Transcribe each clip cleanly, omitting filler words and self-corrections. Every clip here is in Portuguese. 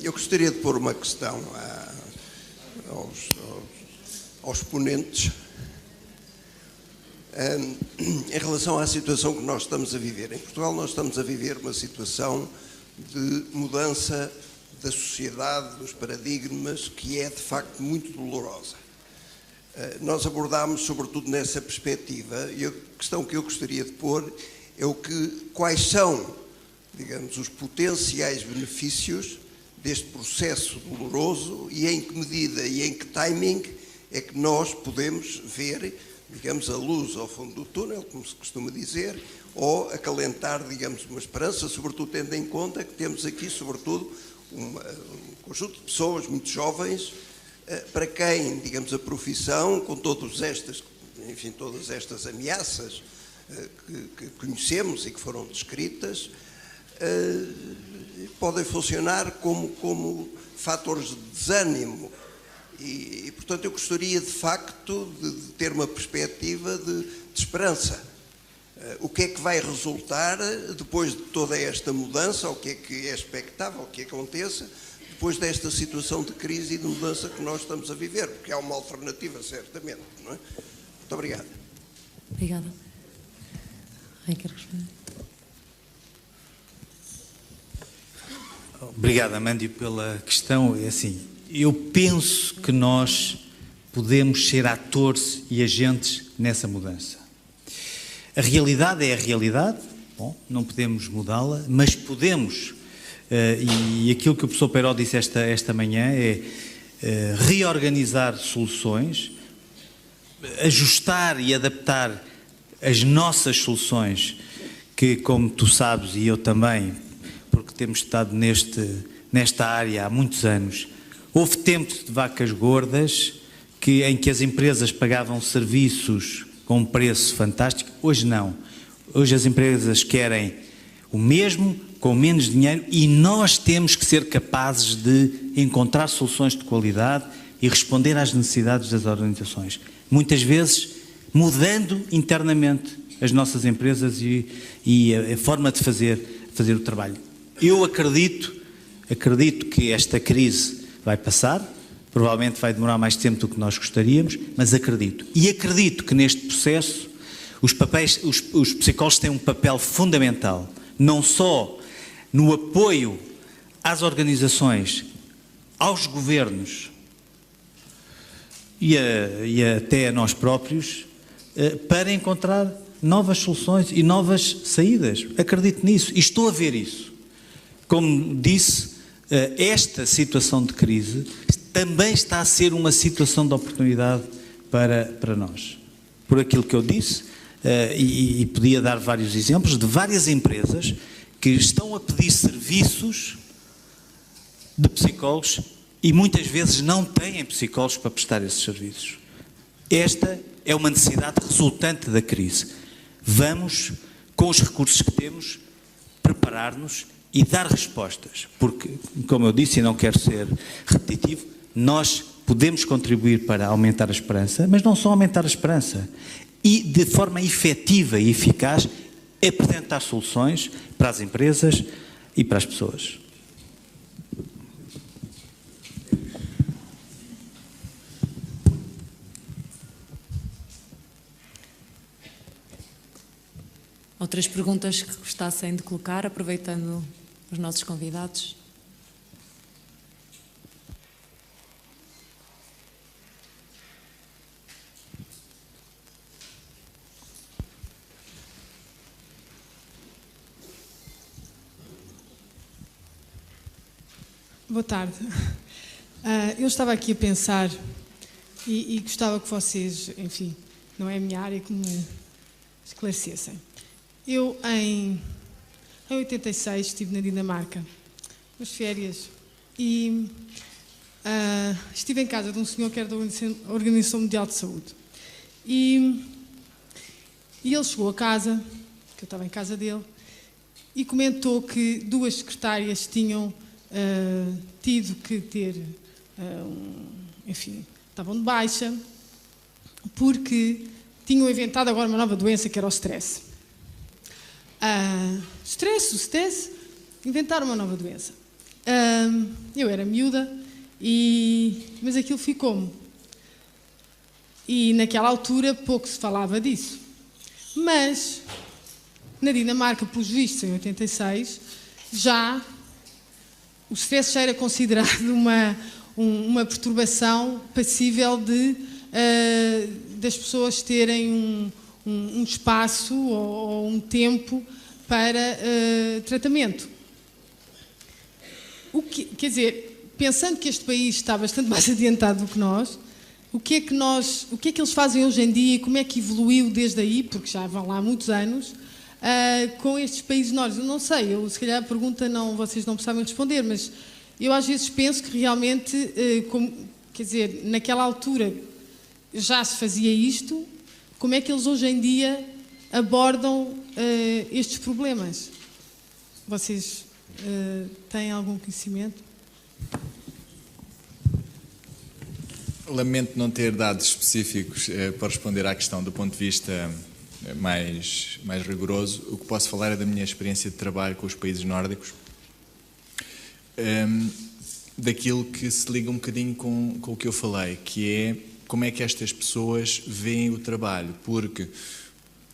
Eu gostaria de pôr uma questão aos ponentes em relação à situação que nós estamos a viver. Em Portugal nós estamos a viver uma situação de mudança da sociedade, dos paradigmas, que é de facto muito dolorosa. Nós abordámos sobretudo nessa perspectiva, e a questão que eu gostaria de pôr é quais são, digamos, os potenciais benefícios deste processo doloroso e em que medida e em que timing é que nós podemos ver, digamos, a luz ao fundo do túnel, como se costuma dizer, ou acalentar, digamos, uma esperança, sobretudo tendo em conta que temos aqui, sobretudo, um conjunto de pessoas muito jovens, para quem, digamos, a profissão, com todas estas ameaças que conhecemos e que foram descritas, podem funcionar como fatores de desânimo e, portanto, eu gostaria de facto de ter uma perspectiva de esperança. O que é que vai resultar depois de toda esta mudança, o que é expectável que aconteça depois desta situação de crise e de mudança que nós estamos a viver, porque há uma alternativa, certamente, não é? Muito obrigado. Obrigada. Quem quer responder? Obrigado, Amândio, pela questão. É assim, eu penso que nós podemos ser atores e agentes nessa mudança. A realidade é a realidade, bom, não podemos mudá-la, mas podemos, e aquilo que o professor Peiró disse esta manhã é reorganizar soluções, ajustar e adaptar as nossas soluções, que, como tu sabes e eu também, porque temos estado nesta área há muitos anos, houve tempos de vacas gordas em que as empresas pagavam serviços com um preço fantástico. Hoje não. Hoje as empresas querem o mesmo, com menos dinheiro, e nós temos que ser capazes de encontrar soluções de qualidade e responder às necessidades das organizações. Muitas vezes mudando internamente as nossas empresas e a forma de fazer o trabalho. Eu acredito que esta crise vai passar, provavelmente vai demorar mais tempo do que nós gostaríamos, mas acredito. E acredito que neste processo os psicólogos têm um papel fundamental, não só no apoio às organizações, aos governos e até a nós próprios, para encontrar novas soluções e novas saídas. Acredito nisso e estou a ver isso. Como disse, esta situação de crise também está a ser uma situação de oportunidade para nós. Por aquilo que eu disse, e podia dar vários exemplos de várias empresas que estão a pedir serviços de psicólogos e muitas vezes não têm psicólogos para prestar esses serviços. Esta é uma necessidade resultante da crise. Vamos, com os recursos que temos, preparar-nos e dar respostas, porque, como eu disse, e não quero ser repetitivo, nós podemos contribuir para aumentar a esperança, mas não só aumentar a esperança, e de forma efetiva e eficaz apresentar soluções para as empresas e para as pessoas. Outras perguntas que gostassem de colocar, aproveitando os nossos convidados? Boa tarde. Eu estava aqui a pensar e gostava que vocês, enfim, não é a minha área, que me esclarecessem. Eu, em 86, estive na Dinamarca, nas férias, e estive em casa de um senhor que era da Organização Mundial de Saúde. E ele chegou a casa, que eu estava em casa dele, e comentou que 2 secretárias tinham tido que ter, enfim, estavam de baixa, porque tinham inventado agora uma nova doença que era o stress. O stress, inventaram uma nova doença. Eu era miúda, mas aquilo ficou-me. E naquela altura pouco se falava disso. Mas na Dinamarca, pelos vistos, em 86, o stress já era considerado uma perturbação passível das pessoas terem um espaço ou um tempo para tratamento. Quer dizer, pensando que este país está bastante mais adiantado do que nós, o que é que eles fazem hoje em dia e como é que evoluiu desde aí, porque já vão lá há muitos anos, com estes países nórdicos? Eu não sei, se calhar a pergunta vocês não sabem responder, mas eu às vezes penso que realmente, quer dizer, naquela altura já se fazia isto, como é que eles hoje em dia abordam estes problemas? Vocês têm algum conhecimento? Lamento não ter dados específicos para responder à questão do ponto de vista mais rigoroso. O que posso falar é da minha experiência de trabalho com os países nórdicos, daquilo que se liga um bocadinho com o que eu falei, que é como é que estas pessoas veem o trabalho, porque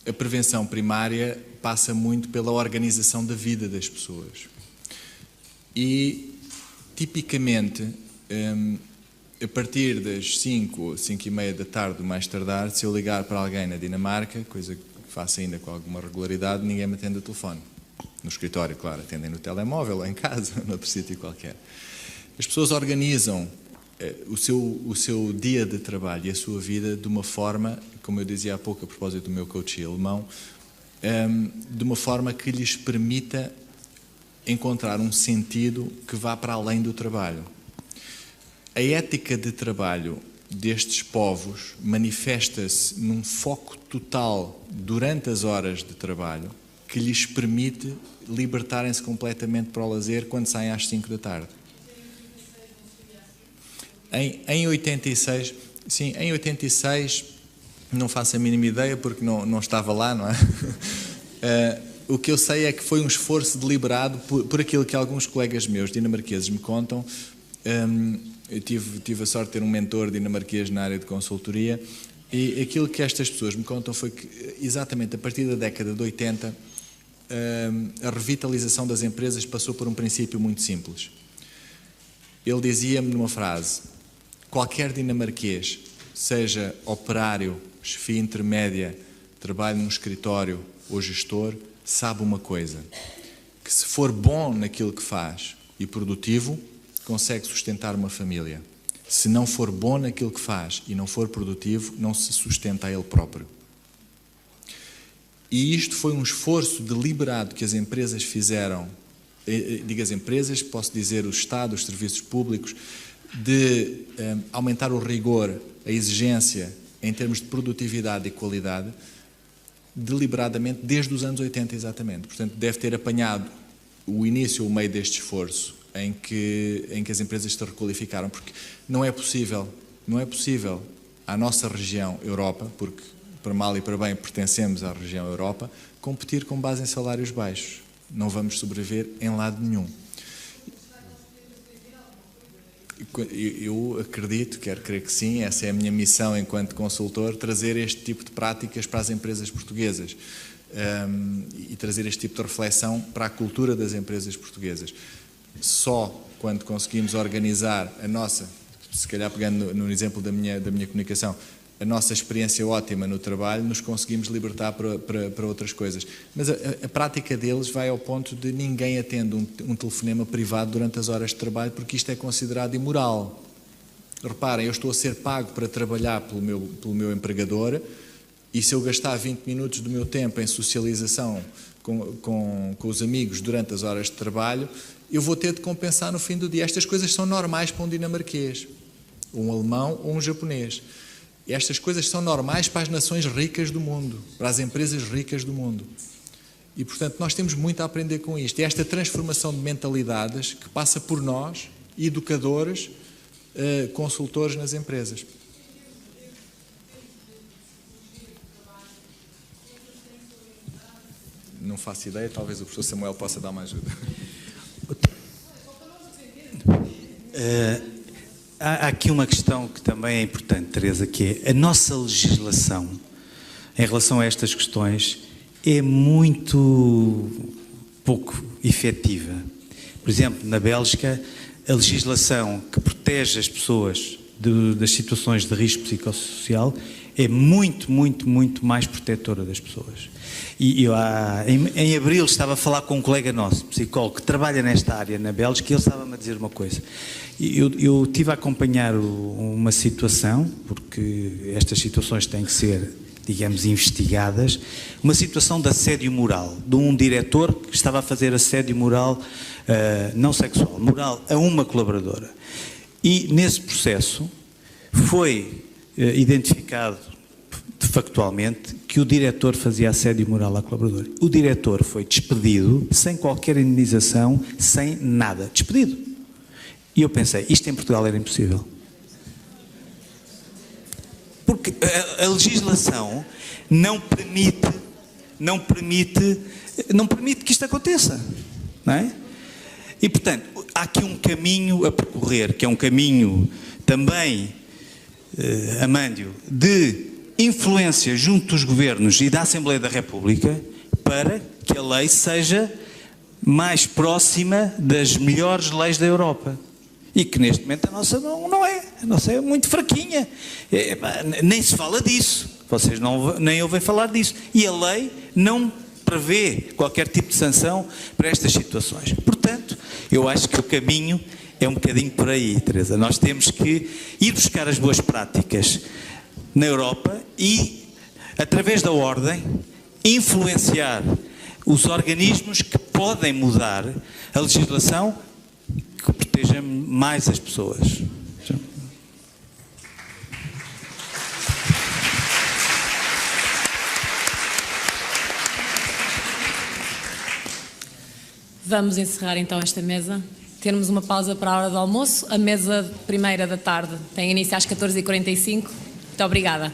a prevenção primária passa muito pela organização da vida das pessoas. E, tipicamente, a partir das 5 ou 5:30 da tarde, mais tardar, se eu ligar para alguém na Dinamarca, coisa que faço ainda com alguma regularidade, ninguém me atende o telefone. No escritório, claro, atendem no telemóvel, ou em casa, ou noutro sítio qualquer. As pessoas organizam o seu dia de trabalho e a sua vida de uma forma, como eu dizia há pouco a propósito do meu coach alemão, de uma forma que lhes permita encontrar um sentido que vá para além do trabalho. A ética de trabalho destes povos manifesta-se num foco total durante as horas de trabalho que lhes permite libertarem-se completamente para o lazer quando saem às 5 da tarde. Em 86, sim, em 86, não faço a mínima ideia porque não estava lá, não é? O que eu sei é que foi um esforço deliberado por aquilo que alguns colegas meus dinamarqueses me contam. Eu tive a sorte de ter um mentor dinamarquês na área de consultoria e aquilo que estas pessoas me contam foi que, exatamente a partir da década de 80, a revitalização das empresas passou por um princípio muito simples. Ele dizia-me numa frase: qualquer dinamarquês, seja operário, chefia intermédia, trabalha num escritório ou gestor, sabe uma coisa, que se for bom naquilo que faz e produtivo, consegue sustentar uma família. Se não for bom naquilo que faz e não for produtivo, não se sustenta a ele próprio. E isto foi um esforço deliberado que as empresas fizeram, digo as empresas, posso dizer o Estado, os serviços públicos, de aumentar o rigor, a exigência em termos de produtividade e qualidade, deliberadamente desde os anos 80 exatamente. Portanto, deve ter apanhado o início ou o meio deste esforço em que as empresas se requalificaram, porque não é possível à nossa região Europa, porque para mal e para bem pertencemos à região Europa, competir com base em salários baixos. Não vamos sobreviver em lado nenhum. Eu acredito, quero crer que sim, essa é a minha missão enquanto consultor, trazer este tipo de práticas para as empresas portuguesas e trazer este tipo de reflexão para a cultura das empresas portuguesas. Só quando conseguimos organizar a nossa, se calhar pegando no exemplo da minha comunicação, a nossa experiência ótima no trabalho, nos conseguimos libertar para outras coisas. Mas a prática deles vai ao ponto de ninguém atende um telefonema privado durante as horas de trabalho, porque isto é considerado imoral. Reparem, eu estou a ser pago para trabalhar pelo meu empregador, e se eu gastar 20 minutos do meu tempo em socialização com os amigos durante as horas de trabalho, eu vou ter de compensar no fim do dia. Estas coisas são normais para um dinamarquês, um alemão ou um japonês. Estas coisas são normais para as nações ricas do mundo, para as empresas ricas do mundo. E, portanto, nós temos muito a aprender com isto. E esta transformação de mentalidades que passa por nós, educadores, consultores nas empresas. Não faço ideia, talvez o professor Samuel possa dar uma ajuda. Há aqui uma questão que também é importante, Teresa, que é a nossa legislação em relação a estas questões é muito pouco efetiva. Por exemplo, na Bélgica, a legislação que protege as pessoas das situações de risco psicossocial é muito mais protetora das pessoas. E eu, em abril, estava a falar com um colega nosso, psicólogo, que trabalha nesta área na Bélgica, e ele estava-me a dizer uma coisa. Eu estive a acompanhar uma situação, porque estas situações têm que ser, digamos, investigadas, uma situação de assédio moral, de um diretor que estava a fazer assédio moral, não sexual, moral, a uma colaboradora. E nesse processo foi identificado factualmente que o diretor fazia assédio moral à colaboradora. O diretor foi despedido sem qualquer indenização, sem nada. Despedido. E eu pensei, isto em Portugal era impossível. Porque a legislação não permite que isto aconteça, não é? E, portanto, há aqui um caminho a percorrer, que é um caminho também, Amândio, de influência junto dos governos e da Assembleia da República para que a lei seja mais próxima das melhores leis da Europa. E que neste momento a nossa não é. A nossa é muito fraquinha. Nem se fala disso. Vocês nem ouvem falar disso. E a lei não prevê qualquer tipo de sanção para estas situações. Portanto, eu acho que o caminho é um bocadinho por aí, Teresa. Nós temos que ir buscar as boas práticas na Europa e, através da ordem, influenciar os organismos que podem mudar a legislação que proteja mais as pessoas. Vamos encerrar então esta mesa. Termos uma pausa para a hora do almoço. A mesa primeira da tarde tem início às 14h45. Muito obrigada.